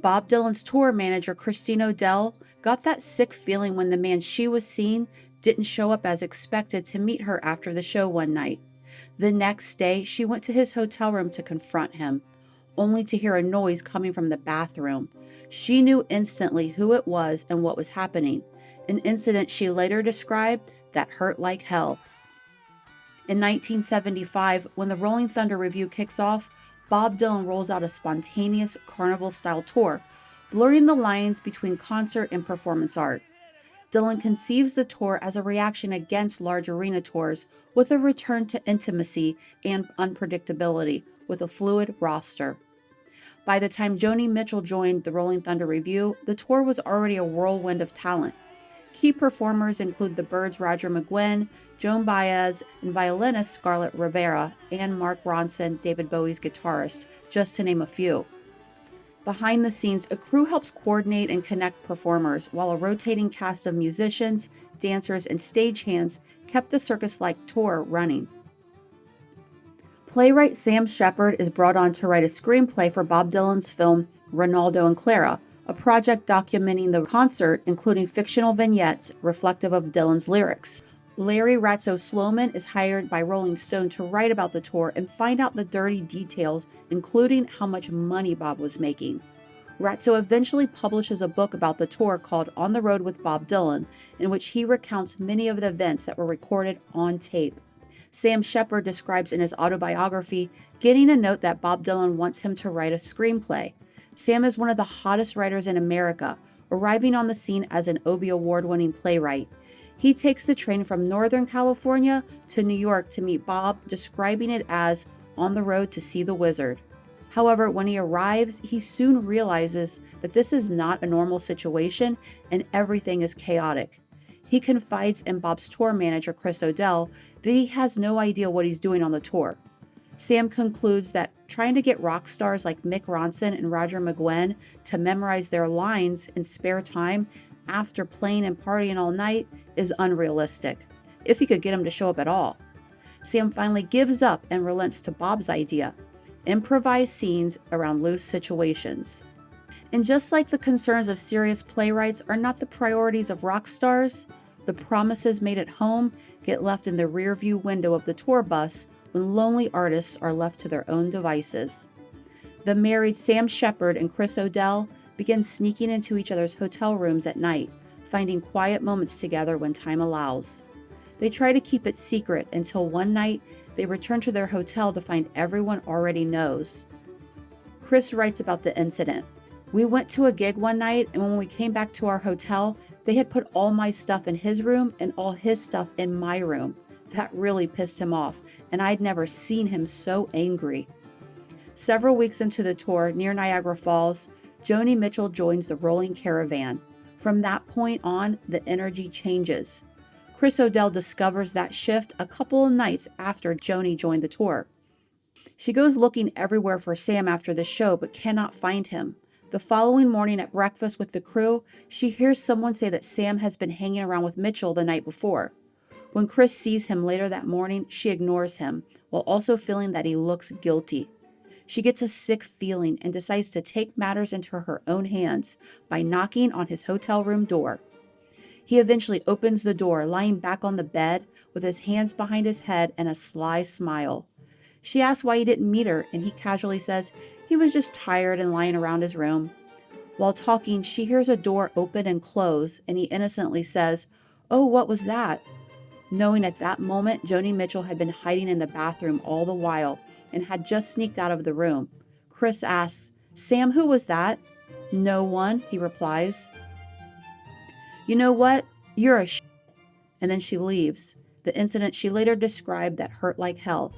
Bob Dylan's tour manager, Christine O'Dell, got that sick feeling when the man she was seeing didn't show up as expected to meet her after the show one night. The next day, she went to his hotel room to confront him, only to hear a noise coming from the bathroom. She knew instantly who it was and what was happening, an incident she later described that hurt like hell. In 1975, when the Rolling Thunder Revue kicks off, Bob Dylan rolls out a spontaneous carnival-style tour, blurring the lines between concert and performance art. Dylan conceives the tour as a reaction against large arena tours, with a return to intimacy and unpredictability, with a fluid roster. By the time Joni Mitchell joined the Rolling Thunder Revue, the tour was already a whirlwind of talent. Key performers include the Byrds' Roger McGuinn, Joan Baez, and violinist Scarlett Rivera, and Mark Ronson, David Bowie's guitarist, just to name a few. Behind the scenes, a crew helps coordinate and connect performers, while a rotating cast of musicians, dancers, and stagehands kept the circus-like tour running. Playwright Sam Shepard is brought on to write a screenplay for Bob Dylan's film Ronaldo and Clara, a project documenting the concert, including fictional vignettes reflective of Dylan's lyrics. Larry Ratso Sloman is hired by Rolling Stone to write about the tour and find out the dirty details, including how much money Bob was making. Ratso eventually publishes a book about the tour called On the Road with Bob Dylan, in which he recounts many of the events that were recorded on tape. Sam Shepard describes in his autobiography getting a note that Bob Dylan wants him to write a screenplay. Sam is one of the hottest writers in America, arriving on the scene as an Obie Award-winning playwright. He takes the train from Northern California to New York to meet Bob, describing it as on the road to see the wizard. However, when he arrives, he soon realizes that this is not a normal situation and everything is chaotic. He confides in Bob's tour manager, Chris O'Dell, that he has no idea what he's doing on the tour. Sam concludes that trying to get rock stars like Mick Ronson and Roger McGuinn to memorize their lines in spare time after playing and partying all night is unrealistic, if he could get him to show up at all. Sam finally gives up and relents to Bob's idea: improvise scenes around loose situations. And just like the concerns of serious playwrights are not the priorities of rock stars, the promises made at home get left in the rearview window of the tour bus when lonely artists are left to their own devices. The married Sam Shepard and Chris O'Dell begin sneaking into each other's hotel rooms at night, finding quiet moments together when time allows. They try to keep it secret until one night they return to their hotel to find everyone already knows. Chris writes about the incident. "We went to a gig one night, and when we came back to our hotel, they had put all my stuff in his room and all his stuff in my room. That really pissed him off, and I'd never seen him so angry." Several weeks into the tour, near Niagara Falls, Joni Mitchell joins the Rolling Caravan. From that point on, the energy changes. Chris O'Dell discovers that shift a couple of nights after Joni joined the tour. She goes looking everywhere for Sam after the show, but cannot find him. The following morning at breakfast with the crew, she hears someone say that Sam has been hanging around with Mitchell the night before. When Chris sees him later that morning, she ignores him, while also feeling that he looks guilty. She gets a sick feeling and decides to take matters into her own hands by knocking on his hotel room door. He eventually opens the door, lying back on the bed with his hands behind his head and a sly smile. She asks why he didn't meet her, and he casually says he was just tired and lying around his room. While talking, she hears a door open and close, and he innocently says, "Oh, what was that?" Knowing at that moment Joni Mitchell had been hiding in the bathroom all the while and had just sneaked out of the room. Chris asks, "Sam, who was that?" "No one," he replies. "You know what? You're a shit." And then she leaves, the incident she later described that hurt like hell.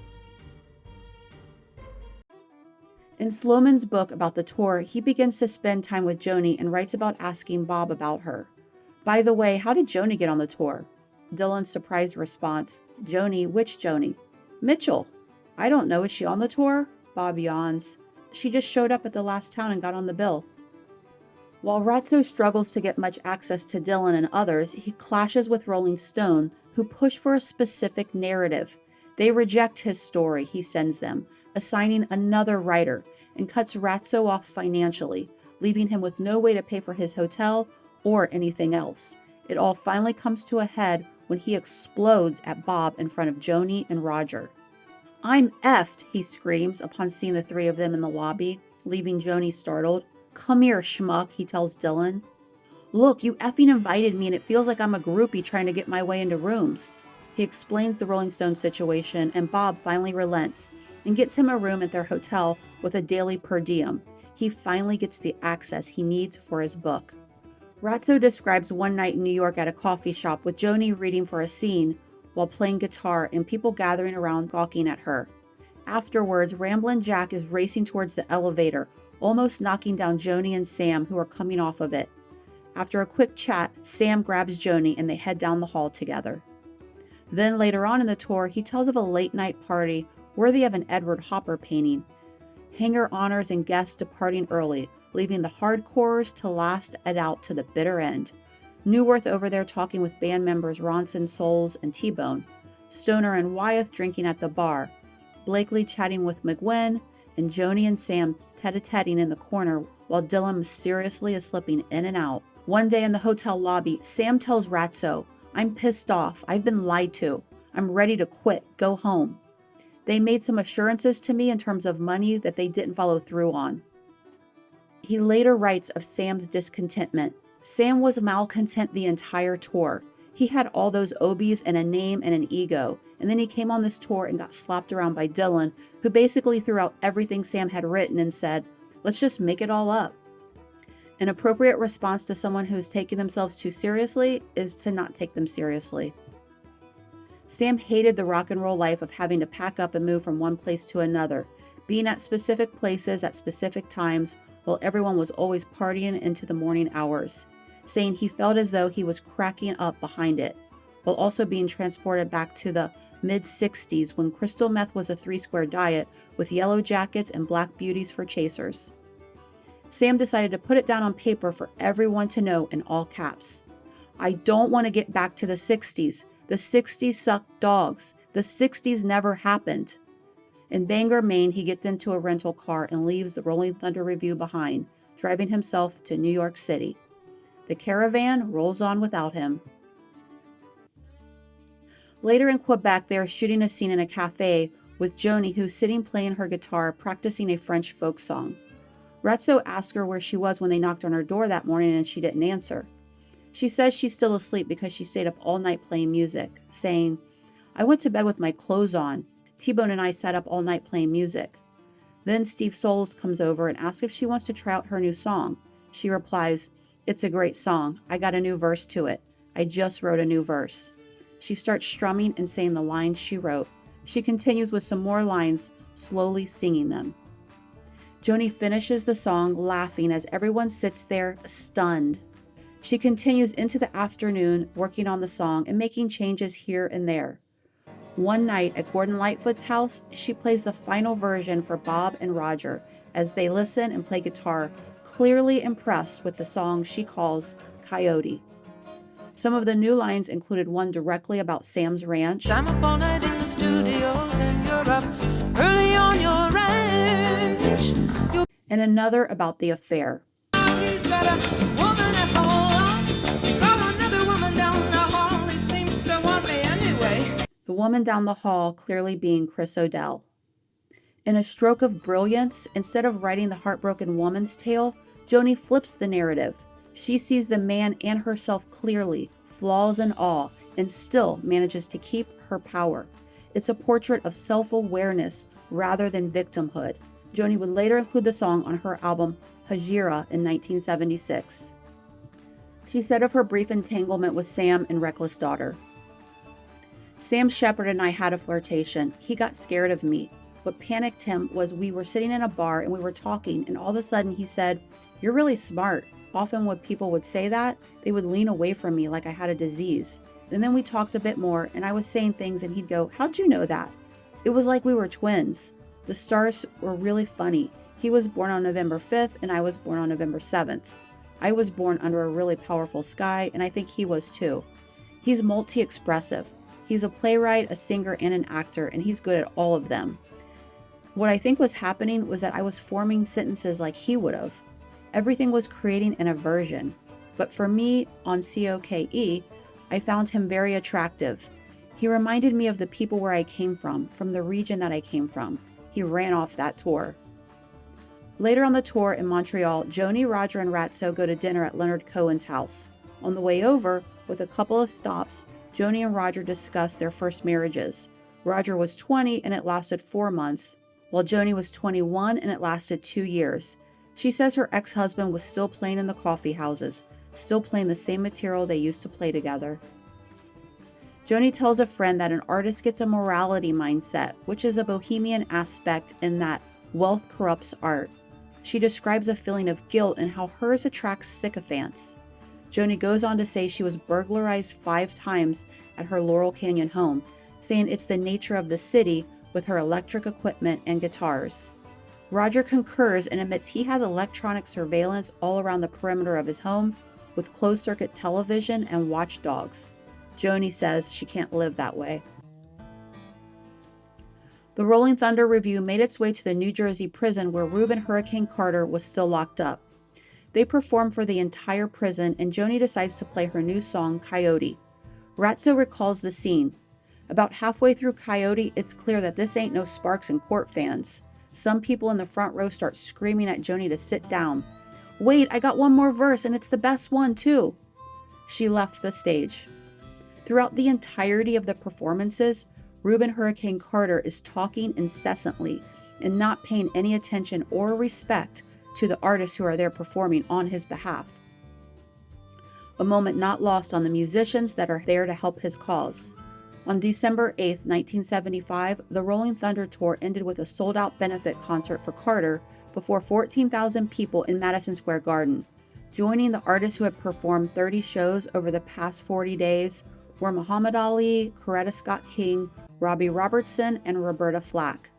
In Sloman's book about the tour, he begins to spend time with Joni and writes about asking Bob about her. "By the way, how did Joni get on the tour?" Dylan's surprised response, "Joni? Which Joni?" "Mitchell." "I don't know. Is she on the tour?" Bob yawns. "She just showed up at the last town and got on the bill." While Ratso struggles to get much access to Dylan and others, he clashes with Rolling Stone, who push for a specific narrative. They reject his story he sends them, assigning another writer, and cuts Ratso off financially, leaving him with no way to pay for his hotel or anything else. It all finally comes to a head when he explodes at Bob in front of Joni and Roger. "I'm effed," he screams upon seeing the three of them in the lobby, leaving Joni startled. "Come here, schmuck," he tells Dylan. "Look, you effing invited me and it feels like I'm a groupie trying to get my way into rooms." He explains the Rolling Stones situation, and Bob finally relents and gets him a room at their hotel with a daily per diem. He finally gets the access he needs for his book. Ratso describes one night in New York at a coffee shop with Joni reading for a scene while playing guitar and people gathering around gawking at her. Afterwards, Ramblin' Jack is racing towards the elevator, almost knocking down Joni and Sam, who are coming off of it. After a quick chat, Sam grabs Joni and they head down the hall together. Then later on in the tour, he tells of a late-night party worthy of an Edward Hopper painting. Hanger honors and guests departing early, leaving the hardcores to last it out to the bitter end. Newworth over there talking with band members Ronson, Souls, and T-Bone. Stoner and Wyeth drinking at the bar. Blakely chatting with McGuinn, and Joni and Sam tete-a-teting in the corner while Dylan mysteriously is slipping in and out. One day in the hotel lobby, Sam tells Ratso, "I'm pissed off. I've been lied to. I'm ready to quit. Go home. They made some assurances to me in terms of money that they didn't follow through on." He later writes of Sam's discontentment. "Sam was malcontent the entire tour. He had all those obies and a name and an ego, and then he came on this tour and got slapped around by Dylan, who basically threw out everything Sam had written and said, 'Let's just make it all up.' An appropriate response to someone who's taking themselves too seriously is to not take them seriously." Sam hated the rock and roll life of having to pack up and move from one place to another, being at specific places at specific times while everyone was always partying into the morning hours, saying he felt as though he was cracking up behind it, while also being transported back to the mid-60s when crystal meth was a 3-square diet with yellow jackets and black beauties for chasers. Sam decided to put it down on paper for everyone to know in all caps. "I don't want to get back to the 60s. The 60s sucked dogs. The 60s never happened." In Bangor, Maine, he gets into a rental car and leaves the Rolling Thunder Revue behind, driving himself to New York City. The caravan rolls on without him. Later in Quebec, they are shooting a scene in a cafe with Joni, who's sitting playing her guitar, practicing a French folk song. Ratso asks her where she was when they knocked on her door that morning and she didn't answer. She says she's still asleep because she stayed up all night playing music, saying, "I went to bed with my clothes on. T-Bone and I sat up all night playing music." Then Steve Souls comes over and asks if she wants to try out her new song. She replies, "It's a great song. I got a new verse to it. I just wrote a new verse." She starts strumming and saying the lines she wrote. She continues with some more lines, slowly singing them. Joni finishes the song laughing as everyone sits there stunned. She continues into the afternoon working on the song and making changes here and there. One night at Gordon Lightfoot's house, she plays the final version for Bob and Roger as they listen and play guitar, clearly impressed with the song she calls Coyote. Some of the new lines included one directly about Sam's ranch. "I'm up all night in the studios and you're up early on your ranch." And another about the affair. "He's got a woman at home. He's got another woman down the hall. He seems to want me anyway." The woman down the hall clearly being Chris O'Dell. In a stroke of brilliance, instead of writing the heartbroken woman's tale, Joni flips the narrative. She sees the man and herself clearly, flaws and all, and still manages to keep her power. It's a portrait of self-awareness rather than victimhood. Joni would later include the song on her album Hajira in 1976. She said of her brief entanglement with Sam in Reckless Daughter, "Sam Shepard and I had a flirtation. He got scared of me. What panicked him was we were sitting in a bar and we were talking, and all of a sudden he said, 'You're really smart.' Often when people would say that, they would lean away from me like I had a disease. And then we talked a bit more and I was saying things and he'd go, 'How'd you know that?' It was like we were twins. The stars were really funny. He was born on November 5th and I was born on November 7th. I was born under a really powerful sky and I think he was too. He's multi-expressive. He's a playwright, a singer, and an actor, and he's good at all of them. What I think was happening was that I was forming sentences like he would have. Everything was creating an aversion. But for me, on COKE, I found him very attractive. He reminded me of the people where I came from the region that I came from. He ran off that tour. Later on the tour in Montreal, Joni, Roger, and Ratso go to dinner at Leonard Cohen's house. On the way over, with a couple of stops, Joni and Roger discuss their first marriages. Roger was 20 and it lasted 4 months, while Joni was 21 and it lasted 2 years. She says her ex-husband was still playing in the coffee houses, still playing the same material they used to play together. Joni tells a friend that an artist gets a morality mindset, which is a bohemian aspect in that wealth corrupts art. She describes a feeling of guilt and how hers attracts sycophants. Joni goes on to say she was burglarized 5 times at her Laurel Canyon home, saying it's the nature of the city with her electric equipment and guitars. Roger concurs and admits he has electronic surveillance all around the perimeter of his home with closed-circuit television and watchdogs. Joni says she can't live that way. The Rolling Thunder Revue made its way to the New Jersey prison where Reuben Hurricane Carter was still locked up. They perform for the entire prison and Joni decides to play her new song, Coyote. Ratso recalls the scene. About halfway through Coyote, it's clear that this ain't no Sparks and Court fans. Some people in the front row start screaming at Joni to sit down. Wait, I got one more verse and it's the best one too. She left the stage. Throughout the entirety of the performances, Reuben Hurricane Carter is talking incessantly and not paying any attention or respect to the artists who are there performing on his behalf. A moment not lost on the musicians that are there to help his cause. On December 8, 1975, the Rolling Thunder Tour ended with a sold-out benefit concert for Carter before 14,000 people in Madison Square Garden. Joining the artists who had performed 30 shows over the past 40 days were Muhammad Ali, Coretta Scott King, Robbie Robertson, and Roberta Flack.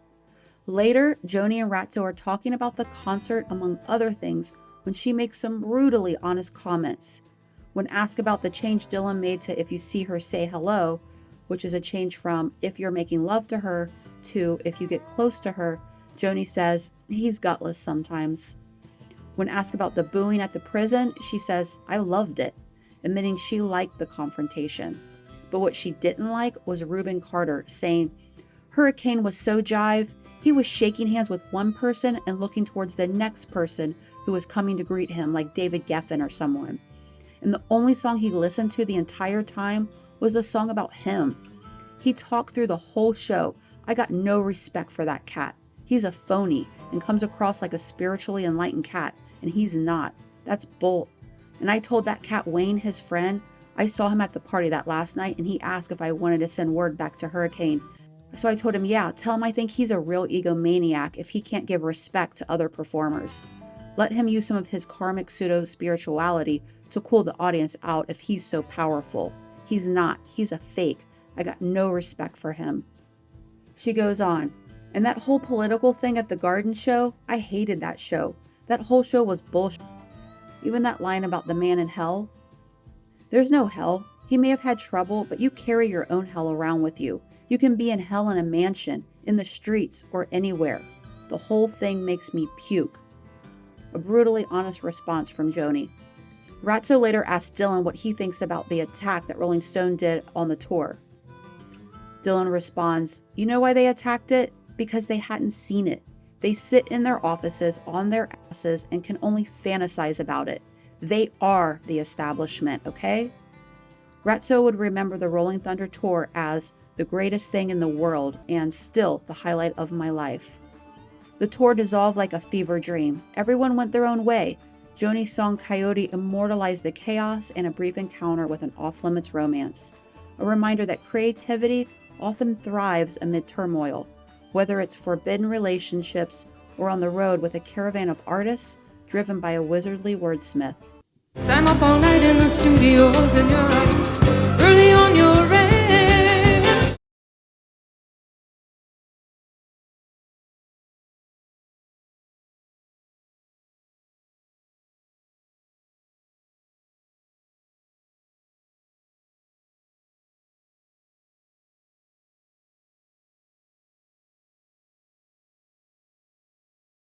Later, Joni and Ratso are talking about the concert among other things when she makes some brutally honest comments. When asked about the change Dylan made to If You See Her, Say Hello, which is a change from if you're making love to her to if you get close to her, Joni says, he's gutless sometimes. When asked about the booing at the prison, she says, I loved it, admitting she liked the confrontation. But what she didn't like was Reuben Carter saying, Hurricane was so jive, he was shaking hands with one person and looking towards the next person who was coming to greet him, like David Geffen or someone. And the only song he listened to the entire time was a song about him. He talked through the whole show. I got no respect for that cat. He's a phony and comes across like a spiritually enlightened cat, and he's not. That's bull. And I told that cat Wayne, his friend, I saw him at the party that last night and he asked if I wanted to send word back to Hurricane. So I told him, yeah, tell him I think he's a real egomaniac if he can't give respect to other performers. Let him use some of his karmic pseudo-spirituality to cool the audience out if he's so powerful. He's not. He's a fake. I got no respect for him. She goes on, and that whole political thing at the garden show, I hated that show. That whole show was bullshit. Even that line about the man in hell. There's no hell. He may have had trouble, but you carry your own hell around with you. You can be in hell in a mansion, in the streets, or anywhere. The whole thing makes me puke. A brutally honest response from Joni. Ratso later asked Dylan what he thinks about the attack that Rolling Stone did on the tour. Dylan responds, you know why they attacked it? Because they hadn't seen it. They sit in their offices on their asses and can only fantasize about it. They are the establishment, okay? Ratso would remember the Rolling Thunder Tour as the greatest thing in the world and still the highlight of my life. The tour dissolved like a fever dream. Everyone went their own way. Joni's song Coyote immortalized the chaos and a brief encounter with an off-limits romance. A reminder that creativity often thrives amid turmoil, whether it's forbidden relationships or on the road with a caravan of artists driven by a wizardly wordsmith. I'm up all night in the studios and you're up early on your